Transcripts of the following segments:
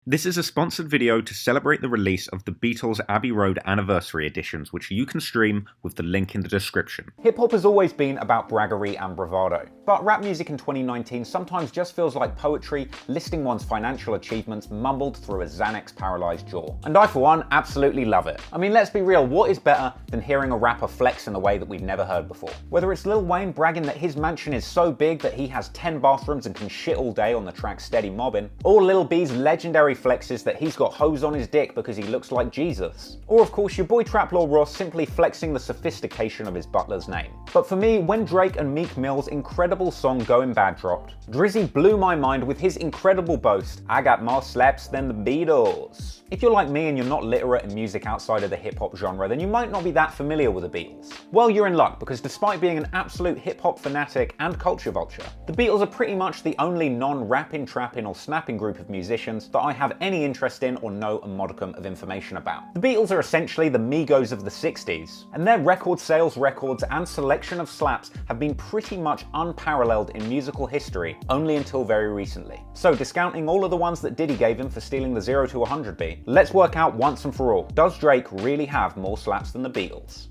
This is a sponsored video to celebrate the release of the Beatles Abbey Road Anniversary Editions, which you can stream with the link in the description. Hip-hop has always been about braggery and bravado, but rap music in 2019 sometimes just feels like poetry listing one's financial achievements mumbled through a Xanax-paralyzed jaw. And I, for one, absolutely love it. I mean, let's be real, what is better than hearing a rapper flex in a way that we've never heard before? Whether it's Lil Wayne bragging that his mansion is so big that he has 10 bathrooms and can shit all day on the track Steady Mobbin', or Lil B's legendary flexes that he's got hose on his dick because he looks like Jesus. Or of course your boy Traplaw Ross simply flexing the sophistication of his butler's name. But for me, when Drake and Meek Mill's incredible song Going Bad dropped, Drizzy blew my mind with his incredible boast, "I got more slaps than the Beatles." If you're like me and you're not literate in music outside of the hip-hop genre, then you might not be that familiar with the Beatles. Well, you're in luck, because despite being an absolute hip-hop fanatic and culture vulture, the Beatles are pretty much the only non-rapping, trapping or snapping group of musicians that I have any interest in or know a modicum of information about. The Beatles are essentially the Migos of the 60s, and their record sales records and selection of slaps have been pretty much unparalleled in musical history only until very recently. So discounting all of the ones that Diddy gave him for stealing the 0 to 100 beat, let's work out once and for all, does Drake really have more slaps than the Beatles?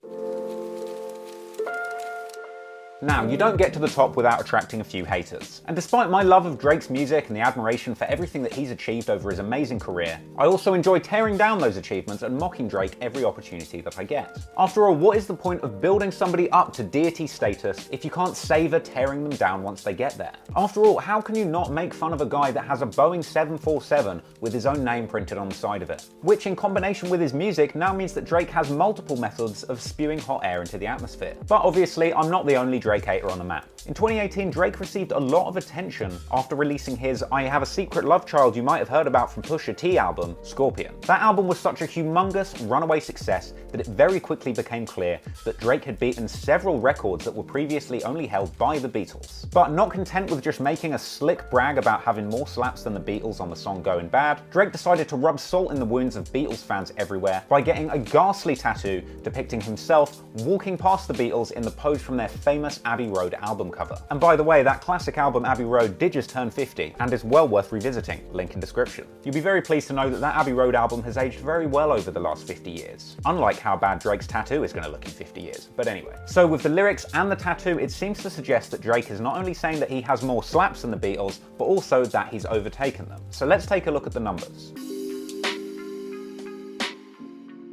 Now, you don't get to the top without attracting a few haters. And despite my love of Drake's music and the admiration for everything that he's achieved over his amazing career, I also enjoy tearing down those achievements and mocking Drake every opportunity that I get. After all, what is the point of building somebody up to deity status if you can't savor tearing them down once they get there? After all, how can you not make fun of a guy that has a Boeing 747 with his own name printed on the side of it? Which, in combination with his music, now means that Drake has multiple methods of spewing hot air into the atmosphere. But obviously, I'm not the only Drake hater on the map. In 2018, Drake received a lot of attention after releasing his I Have a Secret Love Child you might have heard about from Pusha T album, Scorpion. That album was such a humongous runaway success that it very quickly became clear that Drake had beaten several records that were previously only held by the Beatles. But not content with just making a slick brag about having more slaps than the Beatles on the song Going Bad, Drake decided to rub salt in the wounds of Beatles fans everywhere by getting a ghastly tattoo depicting himself walking past the Beatles in the pose from their famous Abbey Road album cover. And by the way, that classic album Abbey Road did just turn 50 and is well worth revisiting, link in description. You'll be very pleased to know that that Abbey Road album has aged very well over the last 50 years, unlike how bad Drake's tattoo is going to look in 50 years. But anyway, so with the lyrics and the tattoo, it seems to suggest that Drake is not only saying that he has more slaps than the Beatles, but also that he's overtaken them. So let's take a look at the numbers.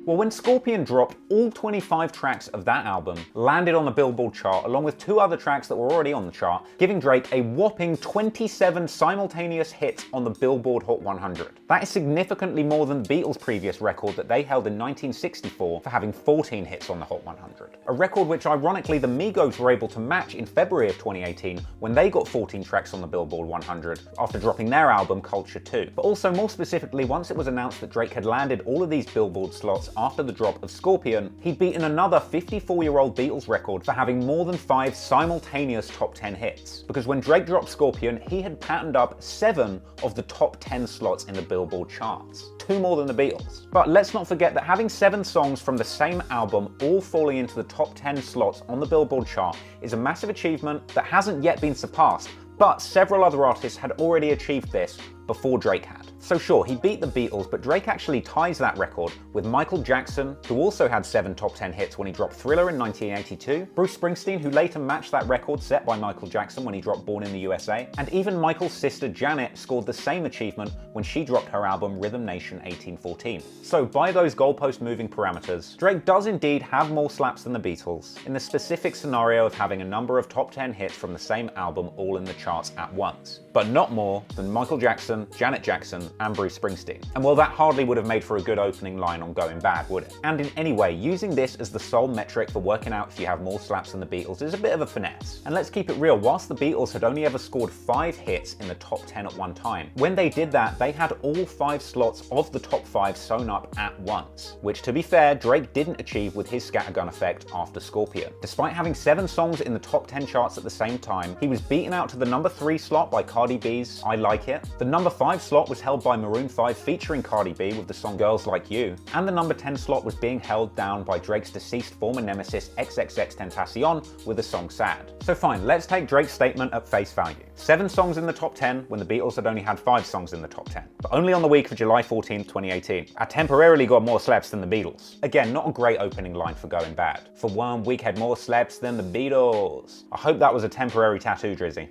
Well, when Scorpion dropped, all 25 tracks of that album landed on the Billboard chart, along with 2 other tracks that were already on the chart, giving Drake a whopping 27 simultaneous hits on the Billboard Hot 100. That is significantly more than the Beatles' previous record that they held in 1964 for having 14 hits on the Hot 100. A record which ironically the Migos were able to match in February of 2018 when they got 14 tracks on the Billboard 100 after dropping their album Culture 2. But also more specifically, once it was announced that Drake had landed all of these Billboard slots after the drop of Scorpion, he'd beaten another 54-year-old Beatles record for having more than 5 simultaneous top 10 hits. Because when Drake dropped Scorpion, he had patterned up 7 of the top 10 slots in the Billboard charts. 2 more than the Beatles. But let's not forget that having 7 songs from the same album all falling into the top 10 slots on the Billboard chart is a massive achievement that hasn't yet been surpassed, but several other artists had already achieved this before Drake had. So sure, he beat the Beatles, but Drake actually ties that record with Michael Jackson, who also had 7 top 10 hits when he dropped Thriller in 1982, Bruce Springsteen, who later matched that record set by Michael Jackson when he dropped Born in the USA, and even Michael's sister Janet scored the same achievement when she dropped her album Rhythm Nation 1814. So by those goalpost moving parameters, Drake does indeed have more slaps than the Beatles, in the specific scenario of having a number of top 10 hits from the same album all in the charts at once, but not more than Michael Jackson, Janet Jackson, and Bruce Springsteen. And well, that hardly would have made for a good opening line on Going Bad, would it? And in any way, using this as the sole metric for working out if you have more slaps than the Beatles is a bit of a finesse. And let's keep it real, whilst the Beatles had only ever scored 5 hits in the top 10 at one time, when they did that, they had all 5 slots of the top 5 sewn up at once, which to be fair, Drake didn't achieve with his scattergun effect after Scorpion. Despite having 7 songs in the top 10 charts at the same time, he was beaten out to the number 3 slot by Cardi B's I Like It. The number 5 slot was held held by Maroon 5 featuring Cardi B with the song Girls Like You, and the number 10 slot was being held down by Drake's deceased former nemesis XXXTentacion with the song Sad. So fine, let's take Drake's statement at face value. 7 songs in the top 10 when the Beatles had only had 5 songs in the top 10. But only on the week of July 14, 2018. I temporarily got more slaps than the Beatles. Again, not a great opening line for going bad. For 1 week had more slaps than the Beatles. I hope that was a temporary tattoo, Drizzy.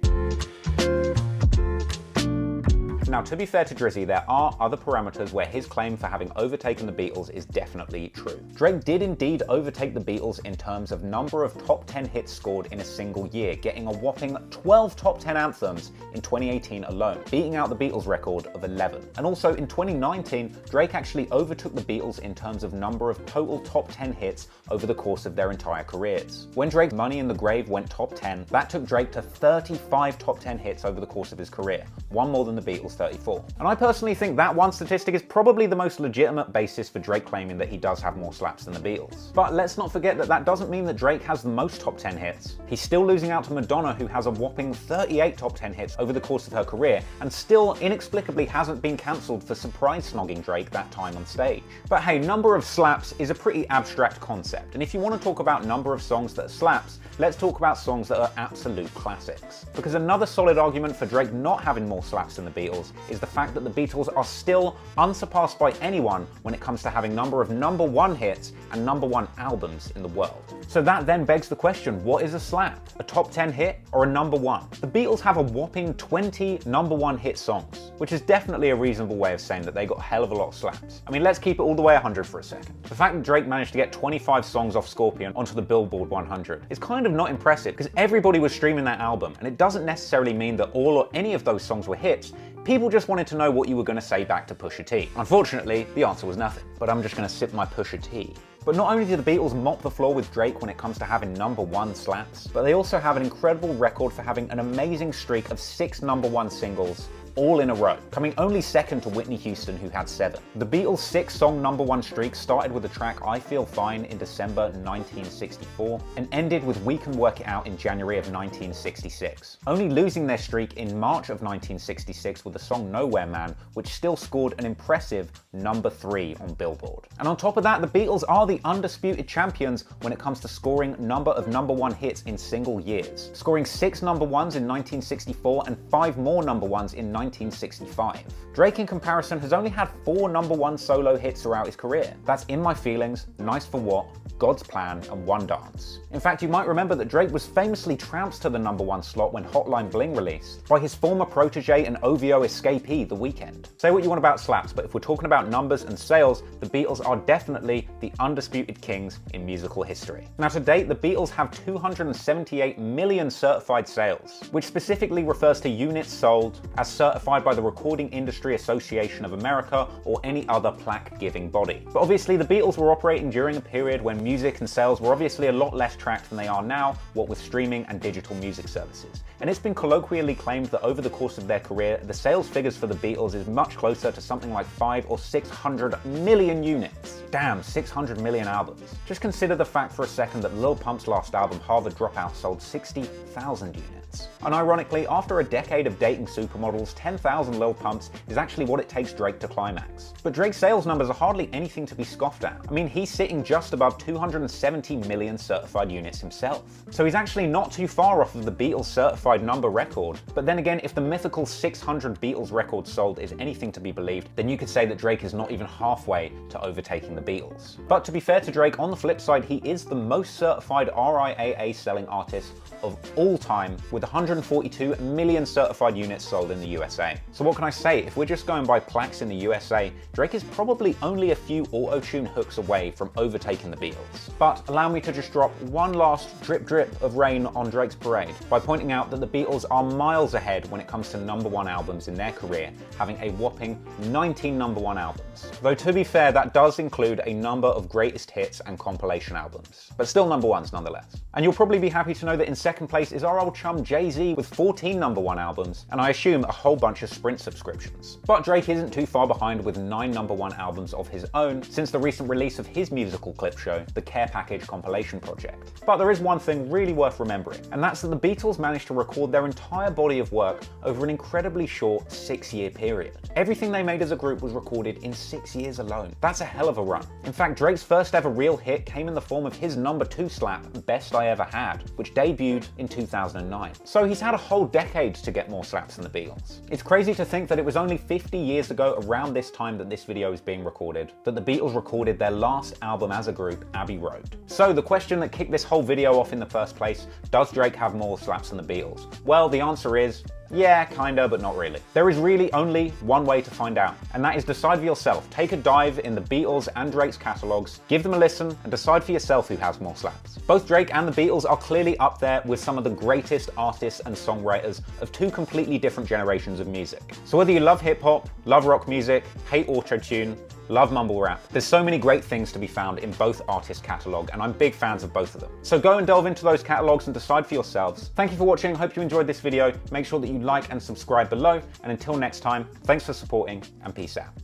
Now, to be fair to Drizzy, there are other parameters where his claim for having overtaken the Beatles is definitely true. Drake did indeed overtake the Beatles in terms of number of top 10 hits scored in a single year, getting a whopping 12 top 10 anthems in 2018 alone, beating out the Beatles record of 11. And also in 2019, Drake actually overtook the Beatles in terms of number of total top 10 hits over the course of their entire careers. When Drake's Money in the Grave went top 10, that took Drake to 35 top 10 hits over the course of his career, one more than the Beatles' 34. And I personally think that one statistic is probably the most legitimate basis for Drake claiming that he does have more slaps than the Beatles. But let's not forget that that doesn't mean that Drake has the most top 10 hits. He's still losing out to Madonna, who has a whopping 38 top 10 hits over the course of her career, and still inexplicably hasn't been cancelled for surprise snogging Drake that time on stage. But hey, number of slaps is a pretty abstract concept, and if you want to talk about number of songs that are slaps, let's talk about songs that are absolute classics. Because another solid argument for Drake not having more slaps than the Beatles is the fact that the Beatles are still unsurpassed by anyone when it comes to having number of number 1 hits and number 1 albums in the world. So that then begs the question, what is a slap? A top 10 hit or a number 1? The Beatles have a whopping 20 number 1 hit songs, which is definitely a reasonable way of saying that they got a hell of a lot of slaps. I mean, let's keep it all the way 100 for a second. The fact that Drake managed to get 25 songs off Scorpion onto the Billboard 100 is kind of not impressive, because everybody was streaming that album, and it doesn't necessarily mean that all or any of those songs were hits. People just wanted to know what you were going to say back to Pusha T. Unfortunately, the answer was nothing, but I'm just going to sip my Pusha T. But not only do the Beatles mop the floor with Drake when it comes to having number 1 slaps, but they also have an incredible record for having an amazing streak of 6 number 1 singles all in a row, coming only second to Whitney Houston, who had 7. The Beatles' 6-song number 1 streak started with the track I Feel Fine in December 1964 and ended with We Can Work It Out in January of 1966, only losing their streak in March of 1966 with the song Nowhere Man, which still scored an impressive number 3 on Billboard. And on top of that, the Beatles are the undisputed champions when it comes to scoring number of number 1 hits in single years, scoring 6 number 1s in 1964 and 5 more number 1s in 1965. Drake, in comparison, has only had 4 number 1 solo hits throughout his career. That's In My Feelings, Nice for What, God's Plan, and One Dance. In fact, you might remember that Drake was famously trounced to the number 1 slot when Hotline Bling released by his former protege and OVO escapee, The Weeknd. Say what you want about slaps, but if we're talking about numbers and sales, the Beatles are definitely the undisputed kings in musical history. Now, to date, the Beatles have 278 million certified sales, which specifically refers to units sold as certified by the Recording Industry Association of America or any other plaque-giving body. But obviously, the Beatles were operating during a period when music and sales were obviously a lot less tracked than they are now, what with streaming and digital music services. And it's been colloquially claimed that over the course of their career, the sales figures for the Beatles is much closer to something like 500 or 600 million units. Damn, 600 million albums. Just consider the fact for a second that Lil Pump's last album, Harvard Dropout, sold 60,000 units. And ironically, after a decade of dating supermodels, 10,000 Lil Pumps is actually what it takes Drake to climax. But Drake's sales numbers are hardly anything to be scoffed at. I mean, he's sitting just above 270 million certified units himself. So he's actually not too far off of the Beatles' certified number record. But then again, if the mythical 600 Beatles records sold is anything to be believed, then you could say that Drake is not even halfway to overtaking the Beatles. But to be fair to Drake, on the flip side, he is the most certified RIAA selling artist of all time, with 142 million certified units sold in the USA. So what can I say? If we're just going by plaques in the USA, Drake is probably only a few auto-tune hooks away from overtaking the Beatles. But allow me to just drop one last drip drip of rain on Drake's parade by pointing out that the Beatles are miles ahead when it comes to number 1 albums in their career, having a whopping 19 number 1 albums. Though to be fair, that does include a number of greatest hits and compilation albums, but still number 1s nonetheless. And you'll probably be happy to know that in second place is our old chum Jay-Z with 14 #1 albums, and I assume a whole bunch of Sprint subscriptions. But Drake isn't too far behind with 9 #1 albums of his own since the recent release of his musical clip show, the Care Package compilation project. But there is one thing really worth remembering, and that's that the Beatles managed to record their entire body of work over an incredibly short 6-year period. Everything they made as a group was recorded in 6 years alone. That's a hell of a run. In fact, Drake's first ever real hit came in the form of his #2 slap, Best I Ever Had, which debuted in 2009. So he's had a whole decade to get more slaps than the Beatles. It's crazy to think that it was only 50 years ago, around this time that this video is being recorded, that the Beatles recorded their last album as a group, Abbey Road. So the question that kicked this whole video off in the first place, does Drake have more slaps than the Beatles? Well, the answer is, yeah, kinda, but not really. There is really only one way to find out, and that is decide for yourself. Take a dive in the Beatles and Drake's catalogues, give them a listen, and decide for yourself who has more slaps. Both Drake and the Beatles are clearly up there with some of the greatest artists and songwriters of two completely different generations of music. So whether you love hip-hop, love rock music, hate auto-tune, love mumble rap, there's so many great things to be found in both artists' catalogue, and I'm big fans of both of them. So go and delve into those catalogues and decide for yourselves. Thank you for watching, hope you enjoyed this video. Make sure that you like and subscribe below, and until next time, thanks for supporting, and peace out.